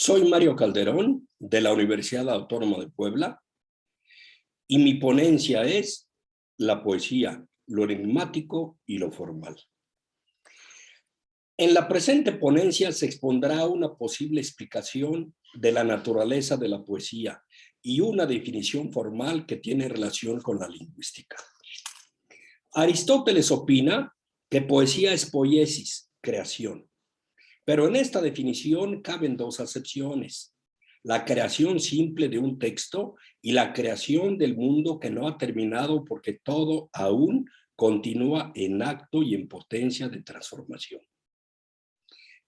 Soy Mario Calderón, de la Universidad Autónoma de Puebla, y mi ponencia es la poesía, lo enigmático y lo formal. En la presente ponencia se expondrá una posible explicación de la naturaleza de la poesía y una definición formal que tiene relación con la lingüística. Aristóteles opina que poesía es poiesis, creación. Pero en esta definición caben dos acepciones: la creación simple de un texto y la creación del mundo que no ha terminado porque todo aún continúa en acto y en potencia de transformación.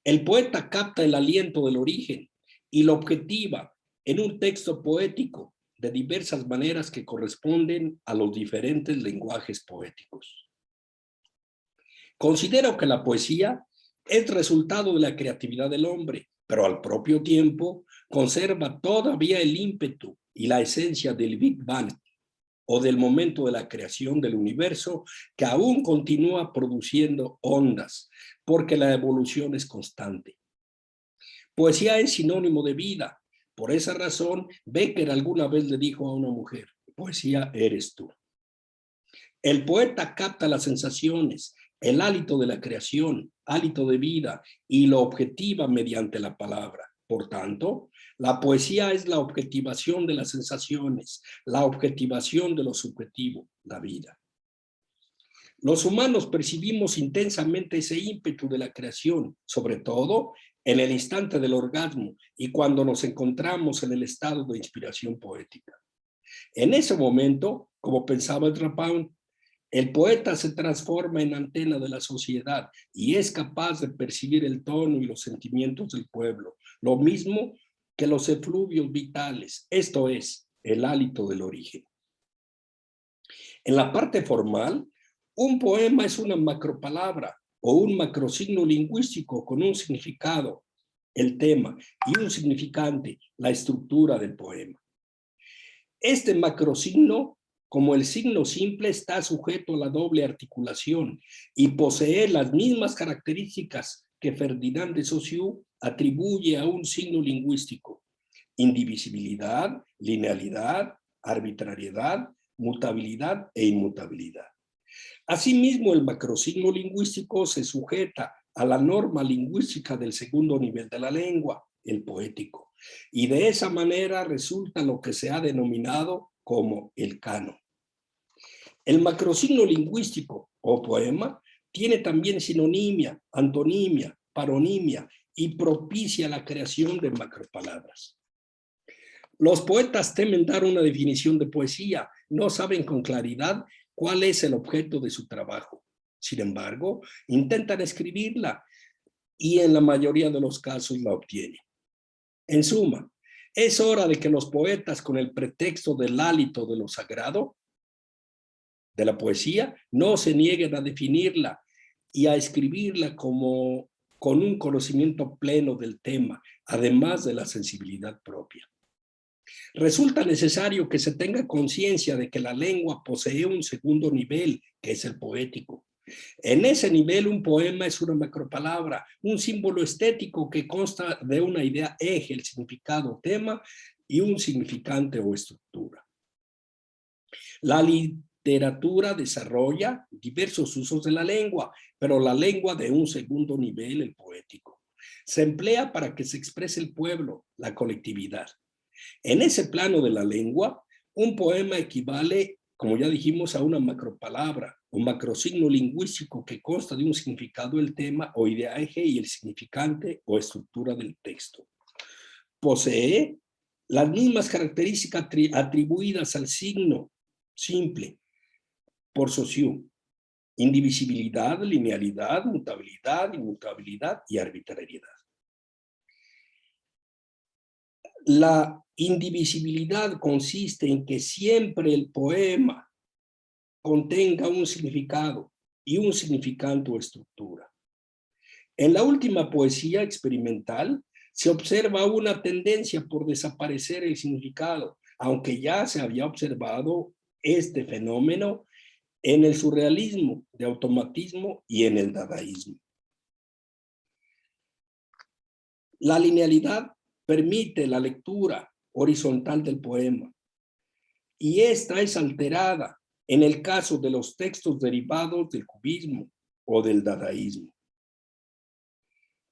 El poeta capta el aliento del origen y lo objetiva en un texto poético de diversas maneras que corresponden a los diferentes lenguajes poéticos. Considero que la poesía es resultado de la creatividad del hombre, pero al propio tiempo conserva todavía el ímpetu y la esencia del Big Bang o del momento de la creación del universo, que aún continúa produciendo ondas, porque la evolución es constante. Poesía es sinónimo de vida. Por esa razón, Becker alguna vez le dijo a una mujer: poesía eres tú. El poeta capta las sensaciones, el hálito de la creación, hálito de vida, y lo objetiva mediante la palabra. Por tanto, la poesía es la objetivación de las sensaciones, la objetivación de lo subjetivo, la vida. Los humanos percibimos intensamente ese ímpetu de la creación, sobre todo en el instante del orgasmo y cuando nos encontramos en el estado de inspiración poética. En ese momento, como pensaba Edgar Pound, el poeta se transforma en antena de la sociedad y es capaz de percibir el tono y los sentimientos del pueblo, lo mismo que los efluvios vitales, esto es, el hálito del origen. En la parte formal, un poema es una macropalabra o un macrosigno lingüístico con un significado, el tema, y un significante, la estructura del poema. Este macrosigno, como el signo simple, está sujeto a la doble articulación y posee las mismas características que Ferdinand de Saussure atribuye a un signo lingüístico: indivisibilidad, linealidad, arbitrariedad, mutabilidad e inmutabilidad. Asimismo, el macrosigno lingüístico se sujeta a la norma lingüística del segundo nivel de la lengua, el poético, y de esa manera resulta lo que se ha denominado como el canon. El macrosigno lingüístico o poema tiene también sinonimia, antonimia, paronimia y propicia la creación de macropalabras. Los poetas temen dar una definición de poesía, no saben con claridad cuál es el objeto de su trabajo. Sin embargo, intentan escribirla y en la mayoría de los casos la obtienen. En suma, es hora de que los poetas, con el pretexto del hálito de lo sagrado, de la poesía, no se nieguen a definirla y a escribirla con un conocimiento pleno del tema, además de la sensibilidad propia. Resulta necesario que se tenga conciencia de que la lengua posee un segundo nivel, que es el poético. En ese nivel, un poema es una macropalabra, un símbolo estético que consta de una idea eje, el significado, tema, y un significante o estructura. La literatura desarrolla diversos usos de la lengua, pero la lengua de un segundo nivel, el poético. Se emplea para que se exprese el pueblo, la colectividad. En ese plano de la lengua, un poema equivale, como ya dijimos, a una macropalabra, un macrosigno lingüístico que consta de un significado del tema o idea eje y el significante o estructura del texto. Posee las mismas características atribuidas al signo simple por Saussure: indivisibilidad, linealidad, mutabilidad, inmutabilidad y arbitrariedad. La indivisibilidad consiste en que siempre el poema contenga un significado y un significante o estructura. En la última poesía experimental se observa una tendencia por desaparecer el significado, aunque ya se había observado este fenómeno en el surrealismo de automatismo y en el dadaísmo. La linealidad permite la lectura horizontal del poema, y esta es alterada en el caso de los textos derivados del cubismo o del dadaísmo.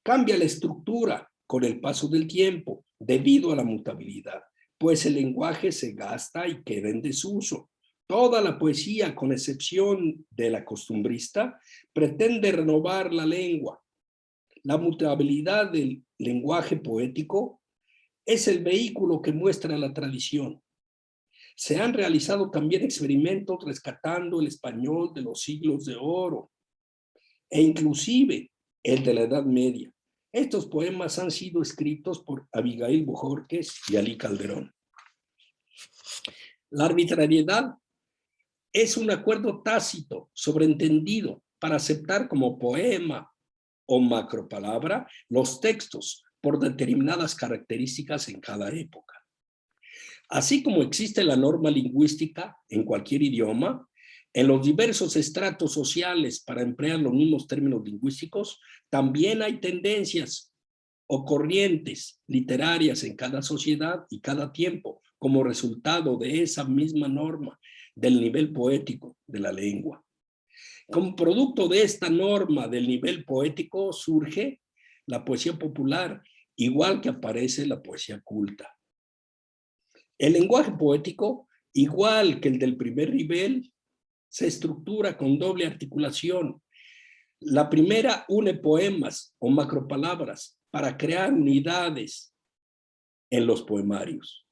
Cambia la estructura con el paso del tiempo debido a la mutabilidad, pues el lenguaje se gasta y queda en desuso. Toda la poesía, con excepción de la costumbrista, pretende renovar la lengua. La mutabilidad del lenguaje poético es el vehículo que muestra la tradición. Se han realizado también experimentos rescatando el español de los siglos de oro e inclusive el de la Edad Media. Estos poemas han sido escritos por Abigail Bojorquez y Alí Calderón. La arbitrariedad es un acuerdo tácito, sobreentendido, para aceptar como poema o macropalabra los textos por determinadas características en cada época. Así como existe la norma lingüística en cualquier idioma, en los diversos estratos sociales para emplear los mismos términos lingüísticos, también hay tendencias o corrientes literarias en cada sociedad y cada tiempo como resultado de esa misma norma del nivel poético de la lengua. Como producto de esta norma del nivel poético surge la poesía popular, igual que aparece la poesía culta. El lenguaje poético, igual que el del primer nivel, se estructura con doble articulación. La primera une poemas o macropalabras para crear unidades en los poemarios.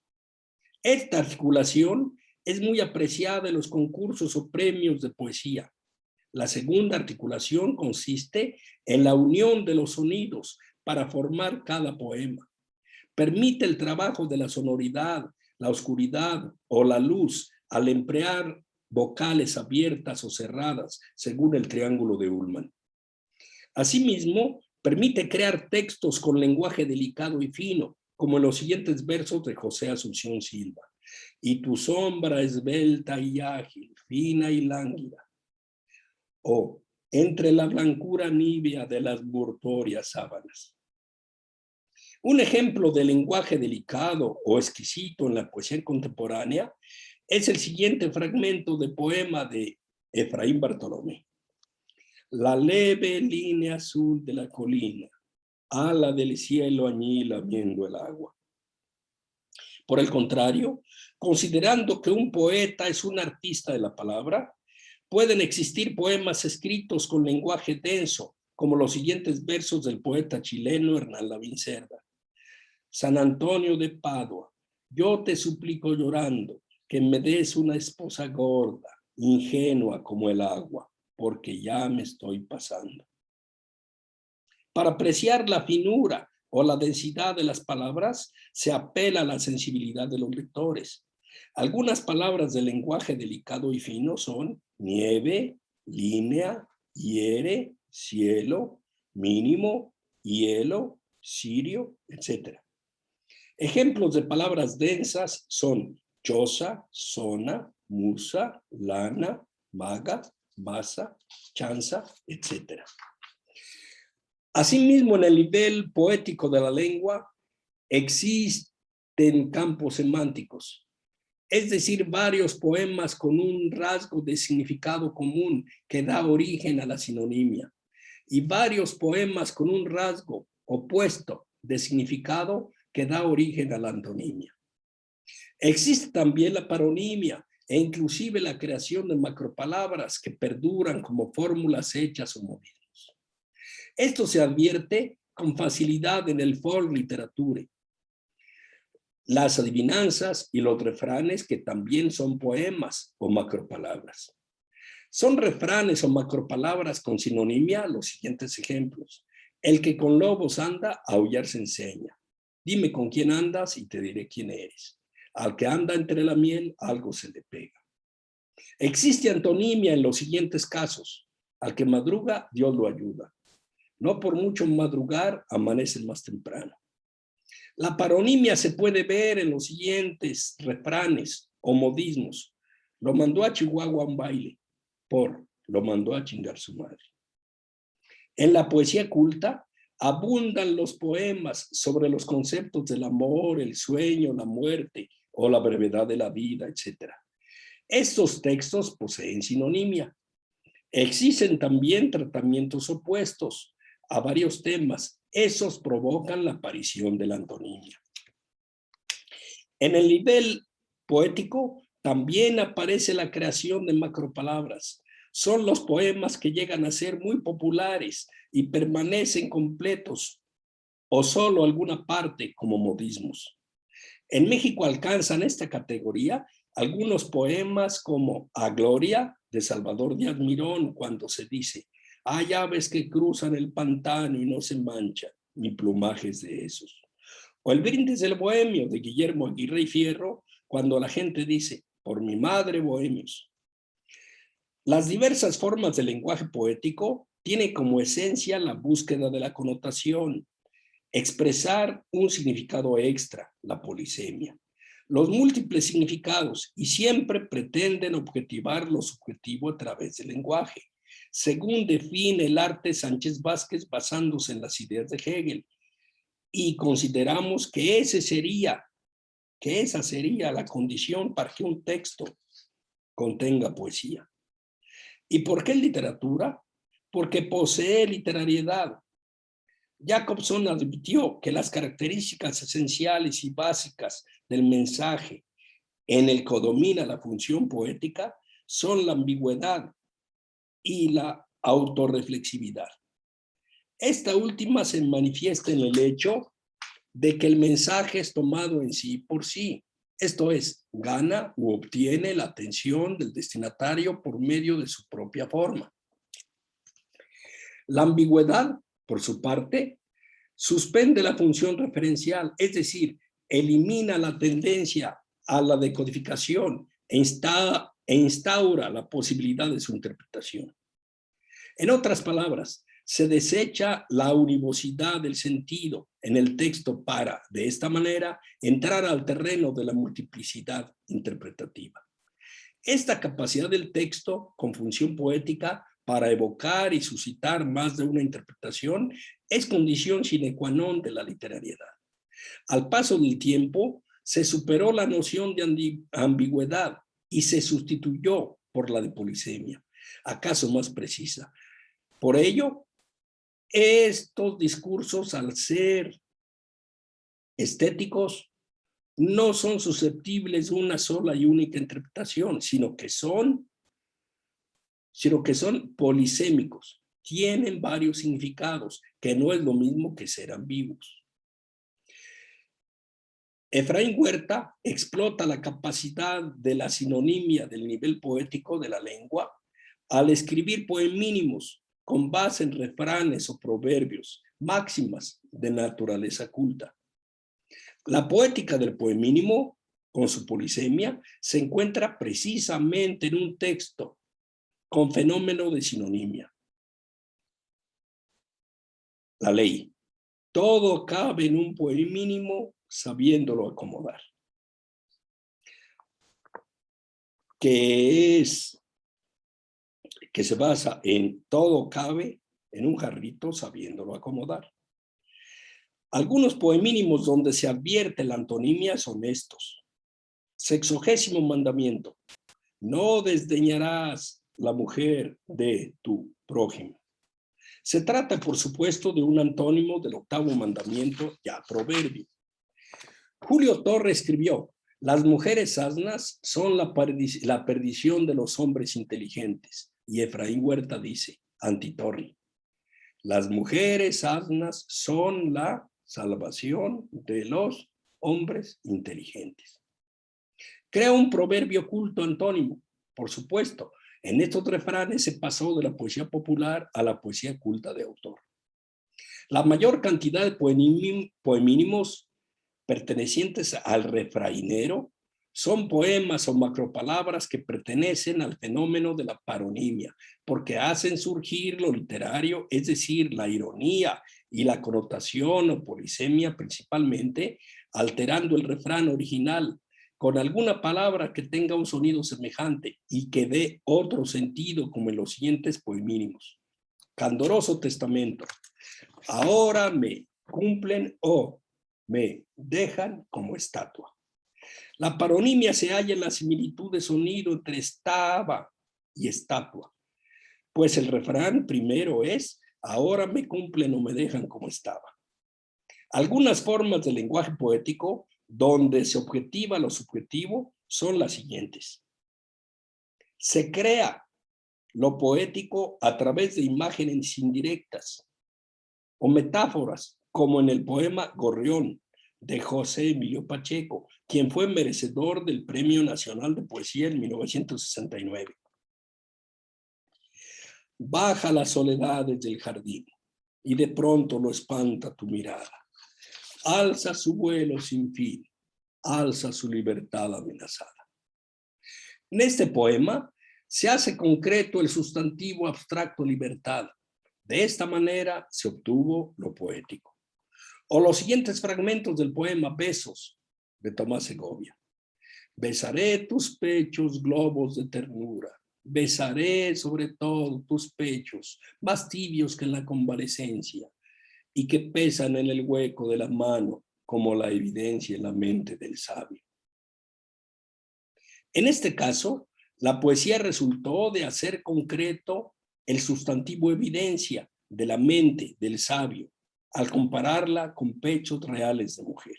Esta articulación es muy apreciada en los concursos o premios de poesía. La segunda articulación consiste en la unión de los sonidos para formar cada poema. Permite el trabajo de la sonoridad, la oscuridad o la luz al emplear vocales abiertas o cerradas, según el triángulo de Ullmann. Asimismo, permite crear textos con lenguaje delicado y fino, como en los siguientes versos de José Asunción Silva. Y tu sombra esbelta y ágil, fina y lánguida. O entre la blancura nívea de las mortuorias sábanas. Un ejemplo de lenguaje delicado o exquisito en la poesía contemporánea es el siguiente fragmento de poema de Efraín Bartolomé. La leve línea azul de la colina, ala del cielo añila viendo el agua. Por el contrario, considerando que un poeta es un artista de la palabra, pueden existir poemas escritos con lenguaje denso, como los siguientes versos del poeta chileno Hernán Lavín Cerda. San Antonio de Padua, yo te suplico llorando que me des una esposa gorda, ingenua como el agua, porque ya me estoy pasando. Para apreciar la finura o la densidad de las palabras, se apela a la sensibilidad de los lectores. Algunas palabras del lenguaje delicado y fino son nieve, línea, hiere, cielo, mínimo, hielo, cirio, etc. Ejemplos de palabras densas son choza, zona, musa, lana, maga, masa, chanza, etc. Asimismo, en el nivel poético de la lengua existen campos semánticos, es decir, varios poemas con un rasgo de significado común que da origen a la sinonimia, y varios poemas con un rasgo opuesto de significado que da origen a la antonimia. Existe también la paronimia e inclusive la creación de macropalabras que perduran como fórmulas hechas o modismos. Esto se advierte con facilidad en el folk literature, las adivinanzas y los refranes, que también son poemas o macropalabras. Son refranes o macropalabras con sinonimia los siguientes ejemplos. El que con lobos anda, a aullar se enseña. Dime con quién andas y te diré quién eres. Al que anda entre la miel, algo se le pega. Existe antonimia en los siguientes casos. Al que madruga, Dios lo ayuda. No por mucho madrugar, amanece más temprano. La paronimia se puede ver en los siguientes refranes o modismos. Lo mandó a Chihuahua a un baile, por lo mandó a chingar su madre. En la poesía culta Abundan los poemas sobre los conceptos del amor, el sueño, la muerte o la brevedad de la vida, etc. Estos textos poseen sinonimia. Existen también tratamientos opuestos a varios temas. Esos provocan la aparición de la antonimia. En el nivel poético también aparece la creación de macropalabras. Son los poemas que llegan a ser muy populares y permanecen completos o solo alguna parte como modismos. En México alcanzan esta categoría algunos poemas como A Gloria de Salvador Díaz Mirón, cuando se dice: hay aves que cruzan el pantano y no se manchan, mi plumaje es de esos. O El brindis del bohemio de Guillermo Aguirre y Fierro, cuando la gente dice: por mi madre, bohemios. Las diversas formas del lenguaje poético tienen como esencia la búsqueda de la connotación, expresar un significado extra, la polisemia. Los múltiples significados y siempre pretenden objetivar lo subjetivo a través del lenguaje, según define el arte Sánchez Vázquez basándose en las ideas de Hegel. Y consideramos que esa sería la condición para que un texto contenga poesía. ¿Y por qué literatura? Porque posee literariedad. Jacobson advirtió que las características esenciales y básicas del mensaje en el que domina la función poética son la ambigüedad y la autorreflexividad. Esta última se manifiesta en el hecho de que el mensaje es tomado en sí por sí, esto es, gana u obtiene la atención del destinatario por medio de su propia forma. La ambigüedad, por su parte, suspende la función referencial, es decir, elimina la tendencia a la decodificación e instaura la posibilidad de su interpretación. En otras palabras, se desecha la univocidad del sentido en el texto para, de esta manera, entrar al terreno de la multiplicidad interpretativa. Esta capacidad del texto con función poética para evocar y suscitar más de una interpretación es condición sine qua non de la literariedad. Al paso del tiempo, se superó la noción de ambigüedad y se sustituyó por la de polisemia, acaso más precisa. Por ello, estos discursos, al ser estéticos, no son susceptibles de una sola y única interpretación, sino que son polisémicos, tienen varios significados, que no es lo mismo que ser ambiguos. Efraín Huerta explota la capacidad de la sinonimia del nivel poético de la lengua al escribir poemínimos con base en refranes o proverbios, máximas de naturaleza culta. La poética del poemínimo, con su polisemia, se encuentra precisamente en un texto con fenómeno de sinonimia. La ley. Todo cabe en un poemínimo sabiéndolo acomodar. Que se basa en todo cabe en un jarrito sabiéndolo acomodar. Algunos poemínimos donde se advierte la antonimia son estos. 60º mandamiento. No desdeñarás la mujer de tu prójimo. Se trata, por supuesto, de un antónimo del 8º mandamiento, ya proverbio. Julio Torre escribió: las mujeres asnas son la perdición de los hombres inteligentes. Y Efraín Huerta dice, Antitorri, las mujeres asnas son la salvación de los hombres inteligentes. Crea un proverbio culto antónimo, por supuesto. En estos refranes se pasó de la poesía popular a la poesía culta de autor. La mayor cantidad de poemínimos pertenecientes al refrainero son poemas o macropalabras que pertenecen al fenómeno de la paronimia, porque hacen surgir lo literario, es decir, la ironía y la connotación o polisemia principalmente, alterando el refrán original con alguna palabra que tenga un sonido semejante y que dé otro sentido, como en los siguientes poemínimos. Candoroso testamento. Ahora me cumplen o me dejan como estatua. La paronimia se halla en la similitud de sonido entre estaba y estatua, pues el refrán primero es, ahora me cumplen o me dejan como estaba. Algunas formas del lenguaje poético donde se objetiva lo subjetivo son las siguientes. Se crea lo poético a través de imágenes indirectas o metáforas, como en el poema Gorrión de José Emilio Pacheco, quien fue merecedor del Premio Nacional de Poesía en 1969. Baja las soledades del jardín y de pronto lo espanta tu mirada. Alza su vuelo sin fin, alza su libertad amenazada. En este poema se hace concreto el sustantivo abstracto libertad. De esta manera se obtuvo lo poético. O los siguientes fragmentos del poema Besos de Tomás Segovia. Besaré tus pechos, globos de ternura. Besaré sobre todo tus pechos, más tibios que en la convalecencia, y que pesan en el hueco de la mano como la evidencia en la mente del sabio. En este caso, la poesía resultó de hacer concreto el sustantivo evidencia de la mente del sabio, al compararla con pechos reales de mujer.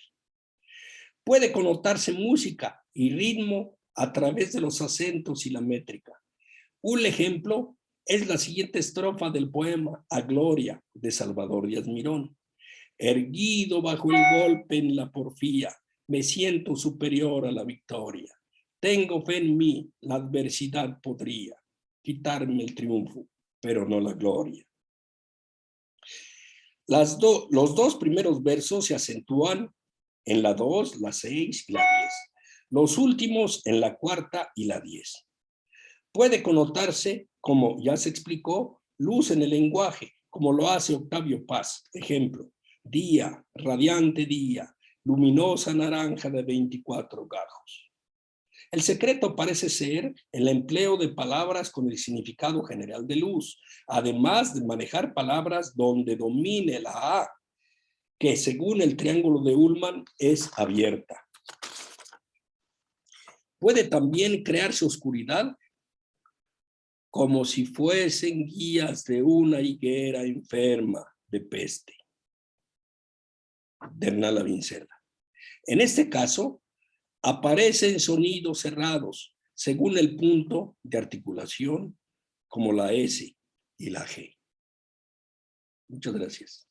Puede connotarse música y ritmo a través de los acentos y la métrica. Un ejemplo es la siguiente estrofa del poema A Gloria de Salvador Díaz Mirón. Erguido bajo el golpe en la porfía, me siento superior a la victoria. Tengo fe en mí, la adversidad podría quitarme el triunfo, pero no la gloria. Los dos primeros versos se acentúan en la 2, la 6 y la 10. Los últimos en la 4 y la 10. Puede connotarse, como ya se explicó, luz en el lenguaje, como lo hace Octavio Paz. Ejemplo, día, radiante día, luminosa naranja de 24 gajos. El secreto parece ser el empleo de palabras con el significado general de luz, además de manejar palabras donde domine la A, que según el triángulo de Ullmann es abierta. Puede también crearse oscuridad como si fuesen guías de una higuera enferma de peste, de Hernán Lavín Cerda. En este caso, aparecen sonidos cerrados según el punto de articulación, como la S y la G. Muchas gracias.